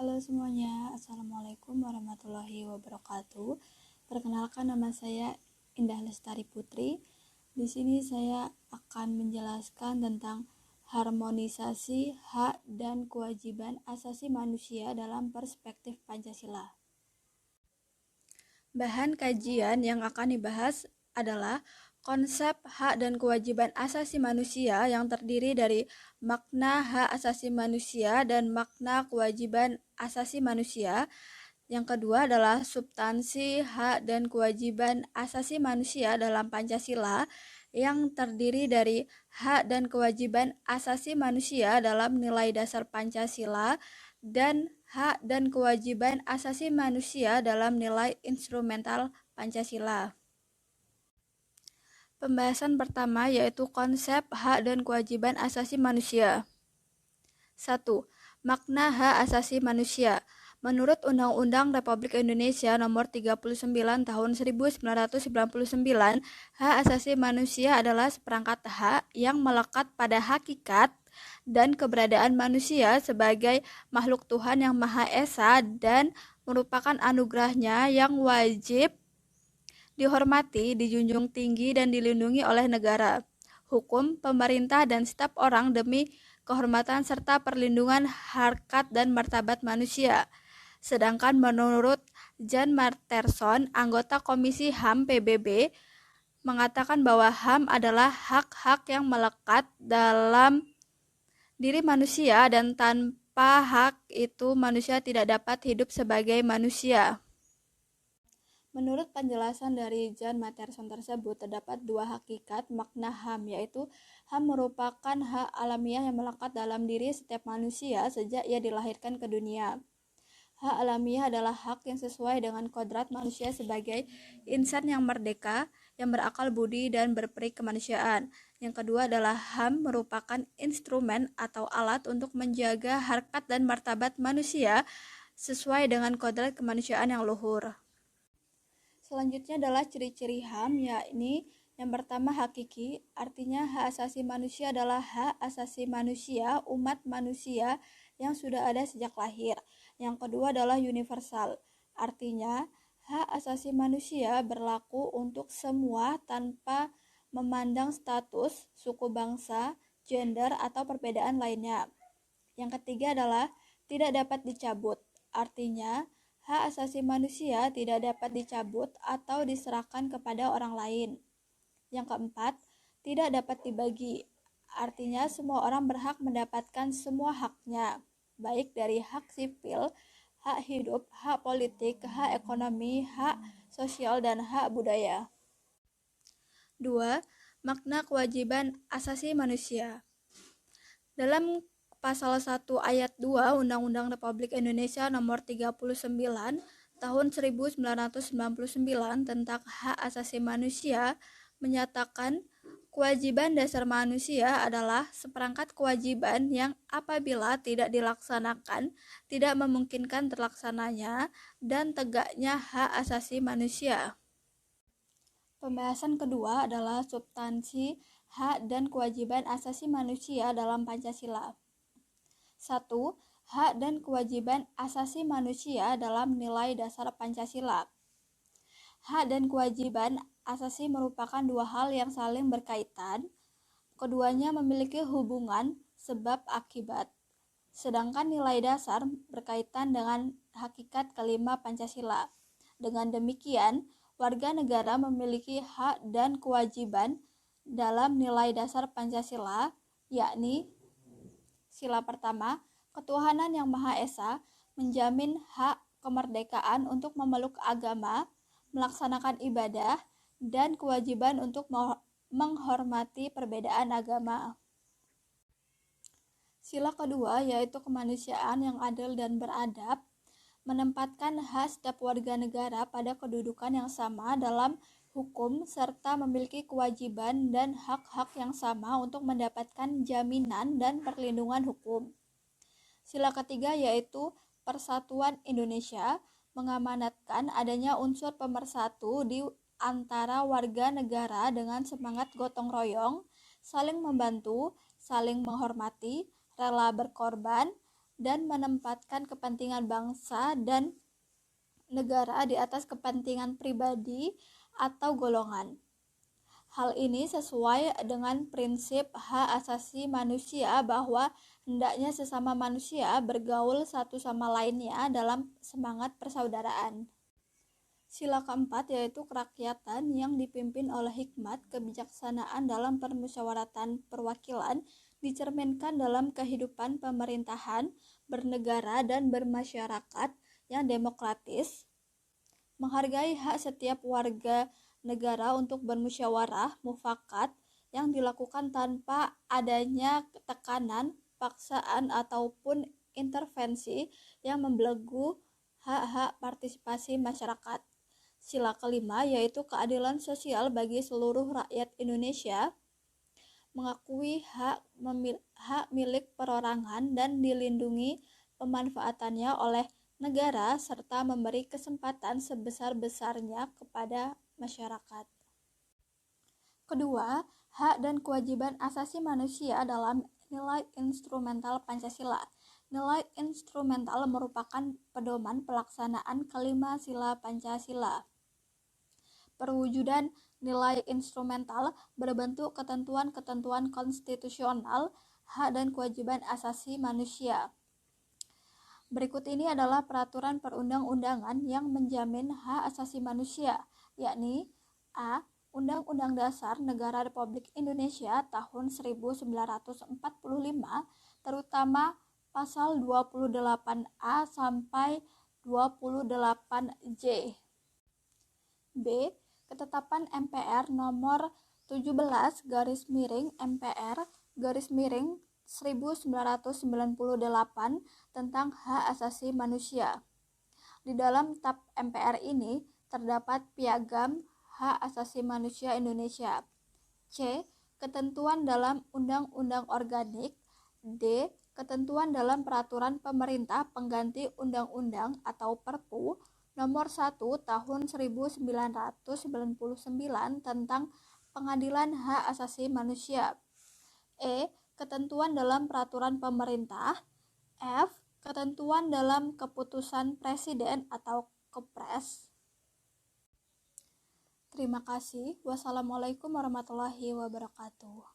Halo semuanya, Assalamualaikum warahmatullahi wabarakatuh. Perkenalkan, nama saya Indah Lestari Putri. Di sini saya akan menjelaskan tentang harmonisasi hak dan kewajiban asasi manusia dalam perspektif Pancasila. Bahan kajian yang akan dibahas adalah konsep hak dan kewajiban asasi manusia yang terdiri dari makna hak asasi manusia dan makna kewajiban asasi manusia. Yang kedua adalah substansi hak dan kewajiban asasi manusia dalam Pancasila yang terdiri dari hak dan kewajiban asasi manusia dalam nilai dasar Pancasila dan hak dan kewajiban asasi manusia dalam nilai instrumental Pancasila. Pembahasan pertama yaitu konsep hak dan kewajiban asasi manusia. 1. Makna hak asasi manusia. Menurut Undang-Undang Republik Indonesia Nomor 39 Tahun 1999, hak asasi manusia adalah seperangkat hak yang melekat pada hakikat dan keberadaan manusia sebagai makhluk Tuhan yang Maha Esa dan merupakan anugerahnya yang wajib dihormati, dijunjung tinggi, dan dilindungi oleh negara, hukum, pemerintah, dan setiap orang demi kehormatan serta perlindungan harkat dan martabat manusia. Sedangkan menurut Jan Marterson, anggota Komisi HAM PBB, mengatakan bahwa HAM adalah hak-hak yang melekat dalam diri manusia dan tanpa hak itu manusia tidak dapat hidup sebagai manusia. Menurut penjelasan dari Jan Matterson tersebut, terdapat dua hakikat makna HAM, yaitu HAM merupakan hak alamiah yang melekat dalam diri setiap manusia sejak ia dilahirkan ke dunia. Hak alamiah adalah hak yang sesuai dengan kodrat manusia sebagai insan yang merdeka, yang berakal budi dan berperi kemanusiaan. Yang kedua adalah HAM merupakan instrumen atau alat untuk menjaga harkat dan martabat manusia sesuai dengan kodrat kemanusiaan yang luhur. Selanjutnya adalah ciri-ciri HAM, yakni yang pertama hakiki, artinya hak asasi manusia adalah hak asasi manusia, umat manusia yang sudah ada sejak lahir. Yang kedua adalah universal, artinya hak asasi manusia berlaku untuk semua tanpa memandang status, suku bangsa, gender, atau perbedaan lainnya. Yang ketiga adalah tidak dapat dicabut, artinya hak asasi manusia tidak dapat dicabut atau diserahkan kepada orang lain. Yang keempat, tidak dapat dibagi, artinya semua orang berhak mendapatkan semua haknya, baik dari hak sipil, hak hidup, hak politik, hak ekonomi, hak sosial, dan hak budaya. 2. Makna kewajiban asasi manusia. Dalam Pasal 1 Ayat 2 Undang-Undang Republik Indonesia Nomor 39 Tahun 1999 tentang Hak Asasi Manusia menyatakan kewajiban dasar manusia adalah seperangkat kewajiban yang apabila tidak dilaksanakan tidak memungkinkan terlaksananya dan tegaknya hak asasi manusia. Pembahasan kedua adalah substansi hak dan kewajiban asasi manusia dalam Pancasila. 1. Hak dan kewajiban asasi manusia dalam nilai dasar Pancasila. Hak dan kewajiban asasi merupakan dua hal yang saling berkaitan. Keduanya memiliki hubungan sebab akibat. Sedangkan nilai dasar berkaitan dengan hakikat kelima Pancasila. Dengan demikian, warga negara memiliki hak dan kewajiban dalam nilai dasar Pancasila, yakni sila pertama, ketuhanan yang Maha Esa menjamin hak kemerdekaan untuk memeluk agama, melaksanakan ibadah, dan kewajiban untuk menghormati perbedaan agama. Sila kedua yaitu kemanusiaan yang adil dan beradab, menempatkan hak setiap warga negara pada kedudukan yang sama dalam hukum serta memiliki kewajiban dan hak-hak yang sama untuk mendapatkan jaminan dan perlindungan hukum. Sila ketiga yaitu Persatuan Indonesia, mengamanatkan adanya unsur pemersatu di antara warga negara dengan semangat gotong royong, saling membantu, saling menghormati, rela berkorban, dan menempatkan kepentingan bangsa dan negara di atas kepentingan pribadi atau golongan. Hal ini sesuai dengan prinsip hak asasi manusia bahwa hendaknya sesama manusia bergaul satu sama lainnya dalam semangat persaudaraan. Sila keempat yaitu kerakyatan yang dipimpin oleh hikmat kebijaksanaan dalam permusyawaratan perwakilan dicerminkan dalam kehidupan pemerintahan, bernegara dan bermasyarakat yang demokratis, menghargai hak setiap warga negara untuk bermusyawarah mufakat yang dilakukan tanpa adanya tekanan, paksaan ataupun intervensi yang membelenggu hak-hak partisipasi masyarakat. Sila kelima yaitu keadilan sosial bagi seluruh rakyat Indonesia, mengakui hak milik perorangan dan dilindungi pemanfaatannya oleh negara serta memberi kesempatan sebesar-besarnya kepada masyarakat. Kedua, hak dan kewajiban asasi manusia dalam nilai instrumental Pancasila. Nilai instrumental merupakan pedoman pelaksanaan kelima sila Pancasila. Perwujudan nilai instrumental berbentuk ketentuan-ketentuan konstitusional, hak dan kewajiban asasi manusia. Berikut ini adalah peraturan perundang-undangan yang menjamin hak asasi manusia, yakni A. Undang-Undang Dasar Negara Republik Indonesia tahun 1945, terutama pasal 28A sampai 28J. B. Ketetapan MPR nomor 17/MPR/1998 tentang hak asasi manusia. Di dalam TAP MPR ini terdapat piagam hak asasi manusia Indonesia. C. Ketentuan dalam undang-undang organik. D. Ketentuan dalam peraturan pemerintah pengganti undang-undang atau Perpu nomor 1 tahun 1999 tentang Pengadilan Hak Asasi Manusia. E. Ketentuan dalam peraturan pemerintah. F. Ketentuan dalam keputusan presiden atau Kepres. Terima kasih. Wassalamualaikum warahmatullahi wabarakatuh.